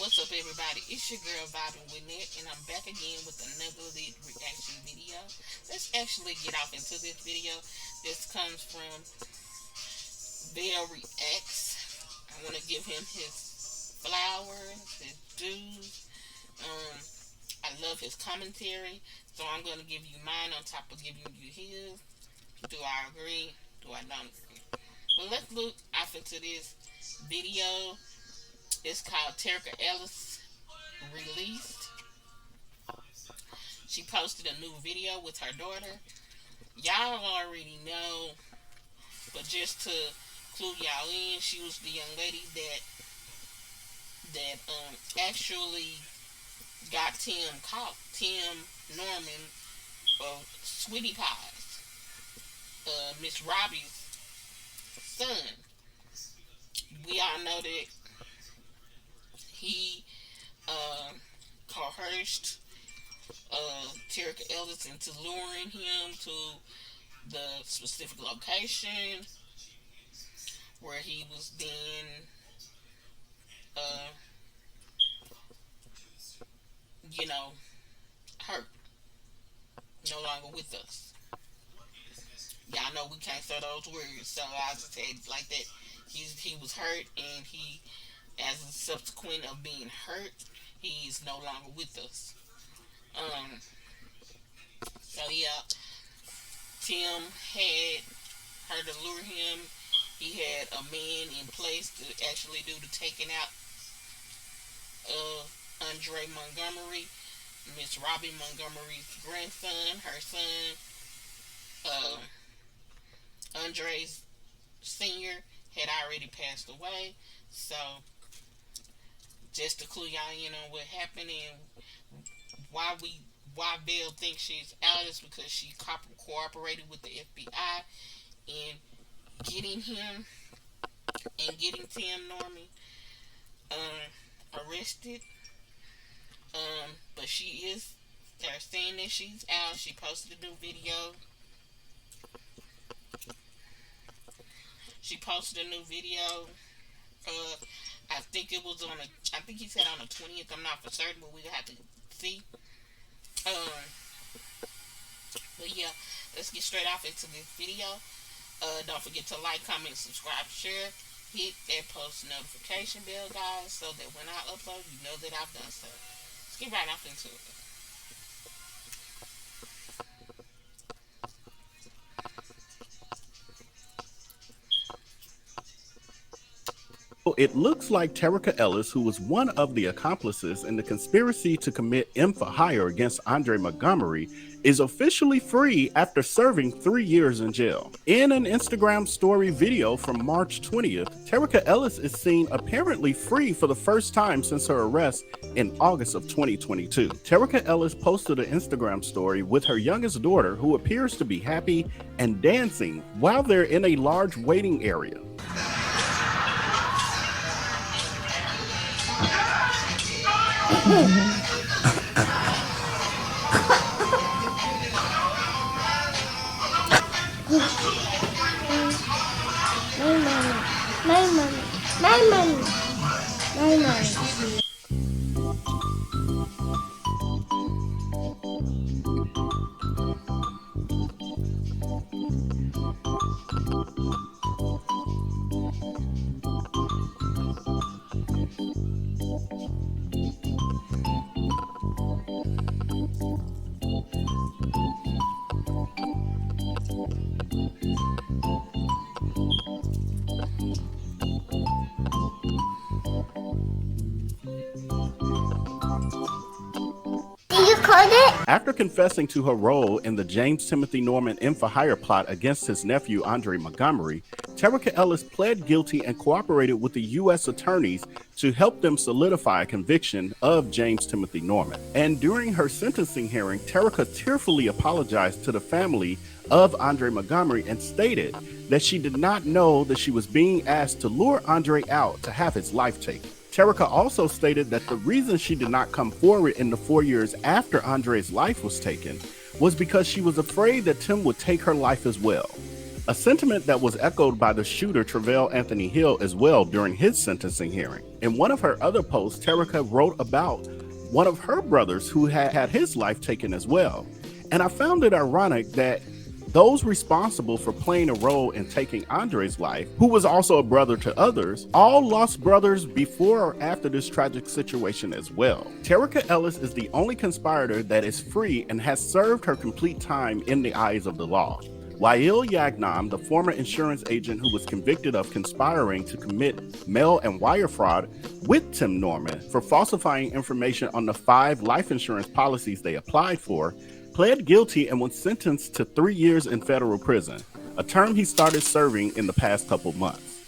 What's up, everybody? It's your girl Vibing with It, and I'm back again with another lit reaction video. Let's actually get off into this video. This comes from Vell Reacts. I want to give him his flowers, his dues. Um, I love his commentary, so I'm going to give you mine on top of giving you his. Do I agree? Do I not agree? Well, let's look off into this video. It's called Terrica Ellis Released. She posted a new video with her daughter. Y'all already know, but just to clue y'all in, she was the young lady that actually got Tim caught. Tim Norman of Sweetie Pies, Miss Robbie's son. We all know that he coerced Terrica Ellis into luring him to the specific location where he was then, uh, you know, hurt, no longer with us. Y'all know we can't say those words, so I just said it like that. He was hurt, and he, as a subsequent of being hurt, he's no longer with us. Um, so yeah, Tim had her to lure him. He had a man in place to actually do the taking out of Andre Montgomery, Miss Robbie Montgomery's grandson. Her son, uh, Andre's senior, had already passed away. So just to clue y'all in on what happened and why Vell thinks she's out is because she cooperated with the FBI in getting him and getting Tim Norman arrested. But she is, they're saying that she's out. She posted a new video. She posted a new video. Uh, I think it was on a. I think he said on the 20th. I'm not for certain, but we have to see. Um, but yeah, let's get straight off into this video. Don't forget to like, comment, subscribe, share. Hit that post notification bell, guys, so that when I upload, you know that I've done so. Let's get right off into it. It looks like Terrica Ellis, who was one of the accomplices in the conspiracy to commit M for hire against Andre Montgomery, is officially free after serving 3 years in jail. In an Instagram story video from March 20th, Terrica Ellis is seen apparently free for the first time since her arrest in August of 2022. Terrica Ellis posted an Instagram story with her youngest daughter, who appears to be happy and dancing while they're in a large waiting area. After confessing to her role in the James Timothy Norman M for hire plot against his nephew Andre Montgomery, Terrica Ellis pled guilty and cooperated with the U.S. attorneys to help them solidify a conviction of James Timothy Norman. And during her sentencing hearing, Terrica tearfully apologized to the family of Andre Montgomery and stated that she did not know that she was being asked to lure Andre out to have his life taken. Terrica also stated that the reason she did not come forward in the 4 years after Andre's life was taken was because she was afraid that Tim would take her life as well. a sentiment that was echoed by the shooter Vell Anthony Hill as well during his sentencing hearing. In one of her other posts, Terrica wrote about one of her brothers who had had his life taken as well. And I found it ironic that those responsible for playing a role in taking Andre's life, who was also a brother to others, all lost brothers before or after this tragic situation as well. Terrica Ellis is the only conspirator that is free and has served her complete time in the eyes of the law. Wael Yagnam, the former insurance agent who was convicted of conspiring to commit mail and wire fraud with Tim Norman for falsifying information on the 5 life insurance policies they applied for, pled guilty and was sentenced to 3 years in federal prison, a term he started serving in the past couple months.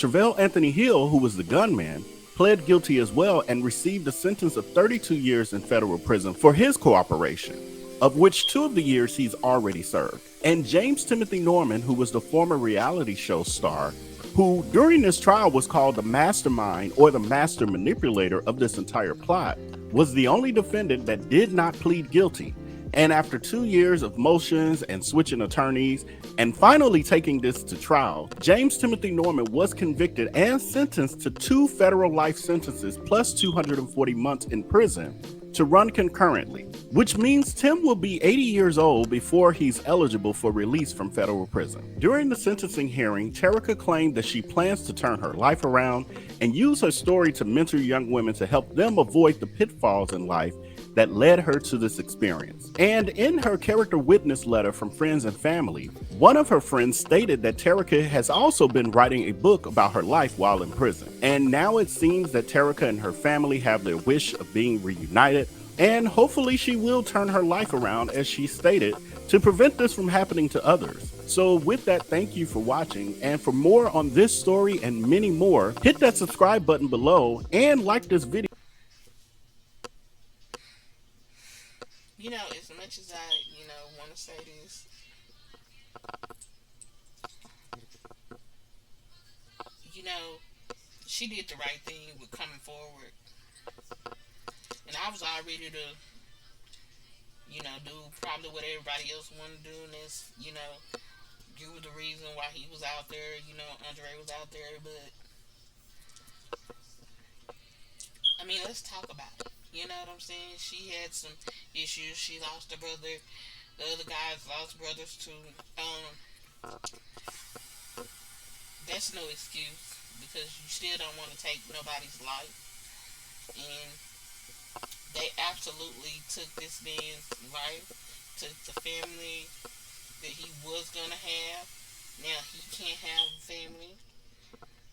Vell Anthony Hill, who was the gunman, pled guilty as well and received a sentence of 32 years in federal prison for his cooperation, of which 2 of the years he's already served. And James Timothy Norman, who was the former reality show star, who during this trial was called the mastermind or the master manipulator of this entire plot, was the only defendant that did not plead guilty. And after 2 years of motions and switching attorneys and finally taking this to trial, James Timothy Norman was convicted and sentenced to 2 federal life sentences plus 240 months in prison to run concurrently, which means Tim will be 80 years old before he's eligible for release from federal prison. During the sentencing hearing, Terrica claimed that she plans to turn her life around and use her story to mentor young women to help them avoid the pitfalls in life that led her to this experience. And in her character witness letter from friends and family, one of her friends stated that Terrica has also been writing a book about her life while in prison. And now it seems that Terrica and her family have their wish of being reunited, and hopefully she will turn her life around, as she stated, to prevent this from happening to others. So with that, thank you for watching, and for more on this story and many more, hit that subscribe button below and like this video. As much as I, want to say this, you know, she did the right thing with coming forward. And I was all ready to, do probably what everybody else wanted to do. And this, you were the reason why he was out there, Andre was out there. But, I mean, let's talk about it. You know what I'm saying? She had some issues. She lost her brother. The other guys lost brothers too. That's no excuse, because you still don't want to take nobody's life. And they absolutely took this man's life, took the family that he was gonna have. Now he can't have a family.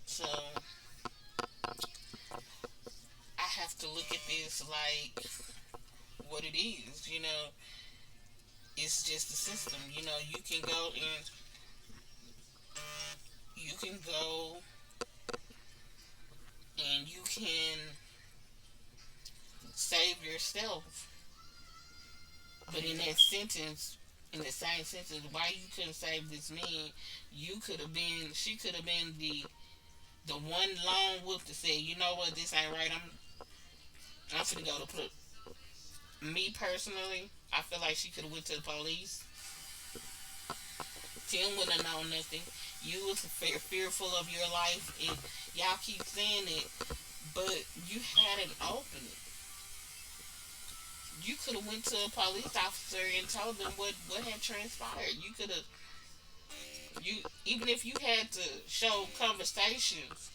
So I have to look at this like what it is. It's just the system. You can go and you can go and you can save yourself, but in that sentence, in the same sentence, why you couldn't save this man? She could have been the one lone wolf to say, you know what, this ain't right. I'm finna go to put. Me personally, I feel like she could have went to the police. Tim wouldn't have known nothing. You was fearful of your life, and y'all keep saying it, but you had an opening. You could have went to a police officer and told them what had transpired. You could have, even if you had to show conversations,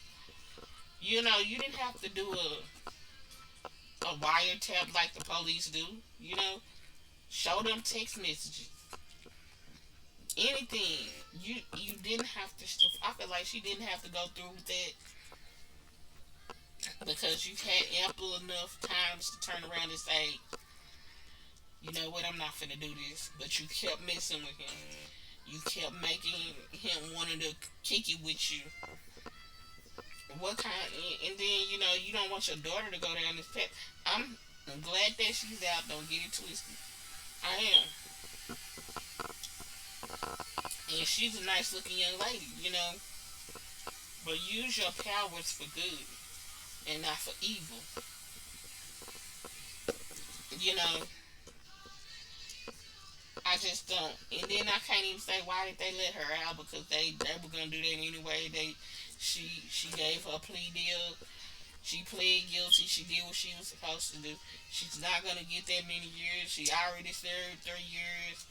you didn't have to do a wiretap like the police do. Show them text messages, anything. You didn't have to. I feel like she didn't have to go through with that, because you had ample enough times to turn around and say, you know what, I'm not finna do this. But you kept messing with him. You kept making him wanting to kick it with you. What kind? And then you don't want your daughter to go down this path. I'm glad that she's out. Don't get it twisted. I am. And she's a nice looking young lady. But use your powers for good and not for evil. I I just don't. And then I can't even say why did they let her out, because they were gonna do that anyway. She gave her plea deal. She pled guilty. She did what she was supposed to do. She's not gonna get that many years. She already served 3 years.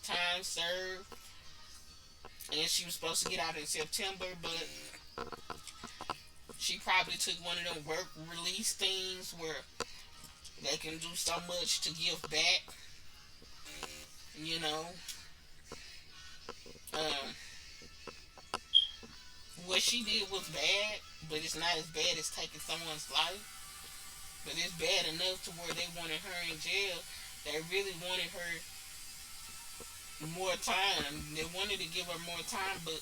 Time served, and she was supposed to get out in September, but she probably took one of them work release things where they can do so much to give back. You know, um, what she did was bad, but it's not as bad as taking someone's life. But it's bad enough to where they wanted her in jail. They really wanted her more time. They wanted to give her more time, but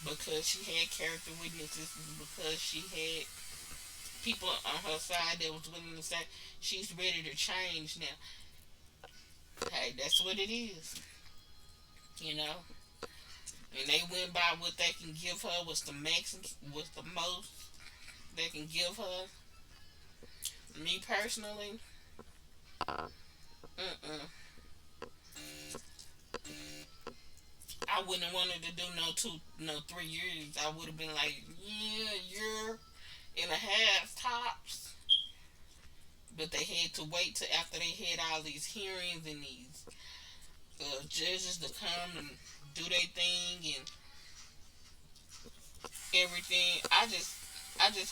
because she had character witnesses, because she had people on her side that was willing to say she's ready to change now. Hey, that's what it is, you know. And they went by what they can give her. What's the max? What's the most they can give her? Me personally, mm-mm. I wouldn't have wanted to do no 3 years. I would have been like, yeah, year and a half tops. But they had to wait till after they had all these hearings and these judges to come and do their thing and everything. I just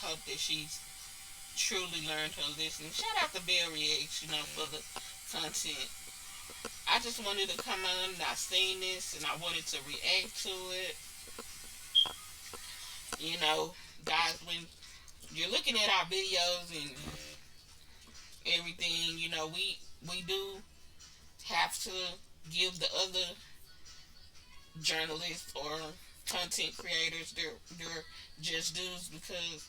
hope that she's truly learned her lesson. Shout out to Vell X, for the content. I just wanted to come on and I seen this and I wanted to react to it. You know, guys, when you're looking at our videos and everything, we do have to give the other journalists or content creators their just dues, because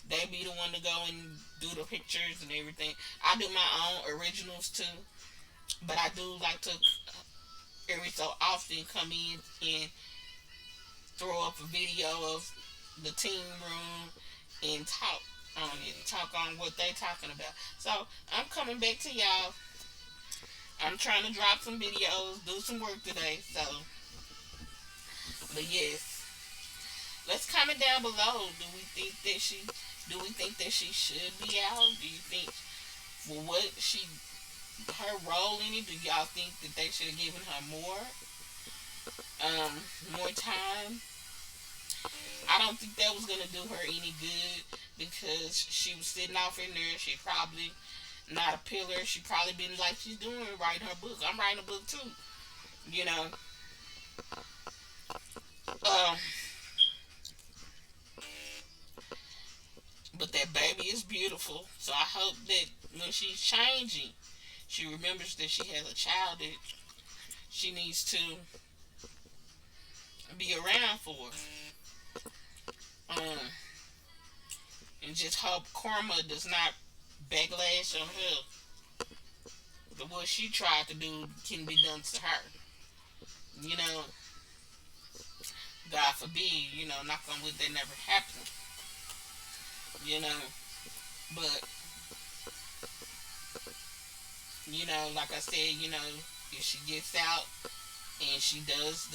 they be the one to go and do the pictures and everything. I do my own originals too, but I do like to every so often come in and throw up a video of the team room and talk on it, talk on what they talking about. So I'm coming back to y'all. I'm trying to drop some videos, do some work today. So, but yes, let's comment down below. Do we think that she should be out? Do you think for what her role in it? Do y'all think that they should have given her more time? I don't think that was gonna do her any good, because she was sitting off in there. She probably not a pillar. She probably been like she's doing, writing her book. I'm writing a book too. You know. Um, but that baby is beautiful. So I hope that when she's changing, she remembers that she has a child that she needs to be around for. Um, and just hope karma does not backlash on her. But what she tried to do can be done to her. You know, God forbid, knock on wood, that never happened. You know, but, like I said, if she gets out and she does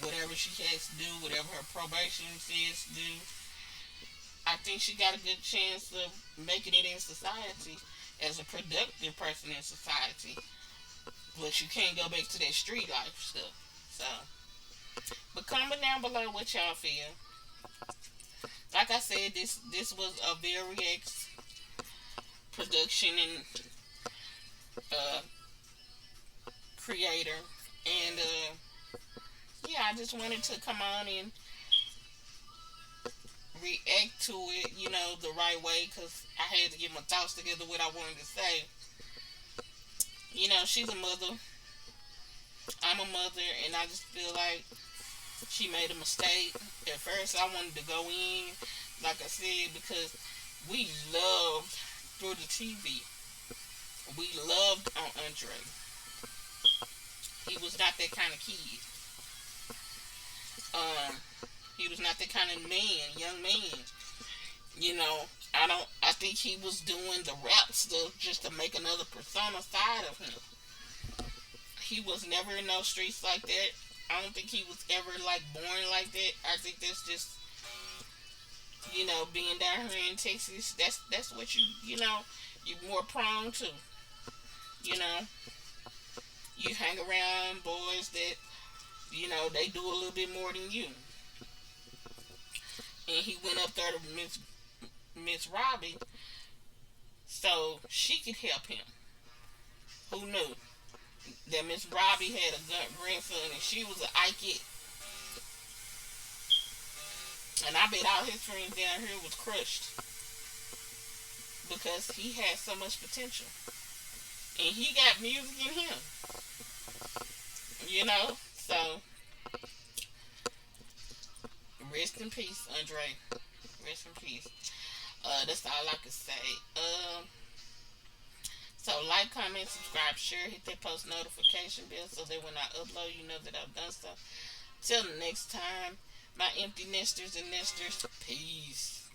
whatever she has to do, whatever her probation says to do, I think she got a good chance of making it in society as a productive person in society. But you can't go back to that street life stuff. So, but comment down below what y'all feel. Like I said, this was a Vell X production and uh, creator, and yeah, I just wanted to come on and react to it, the right way, because I had to get my thoughts together what I wanted to say. She's a mother. I'm a mother, and I just feel like she made a mistake. At first, I wanted to go in, like I said, because we loved through the TV. We loved on Andre. He was not that kind of kid. He was not that kind of man, young man. I think he was doing the rap stuff just to make another persona side of him. He was never in those streets like that. I don't think he was ever like born like that. I think that's just, being down here in Texas. That's what you're more prone to. You know, you hang around boys that they do a little bit more than you. And he went up there to Miss Robbie so she could help him. Who knew that Miss Robbie had a grandson and she was an Ike? And I bet all his friends down here was crushed because he had so much potential. And he got music in him. So rest in peace, Andre. Rest in peace. That's all I can say. So like, comment, subscribe, share, hit that post notification bell so that when I upload, you know that I've done so. Till the next time, my empty nesters and nesters, peace.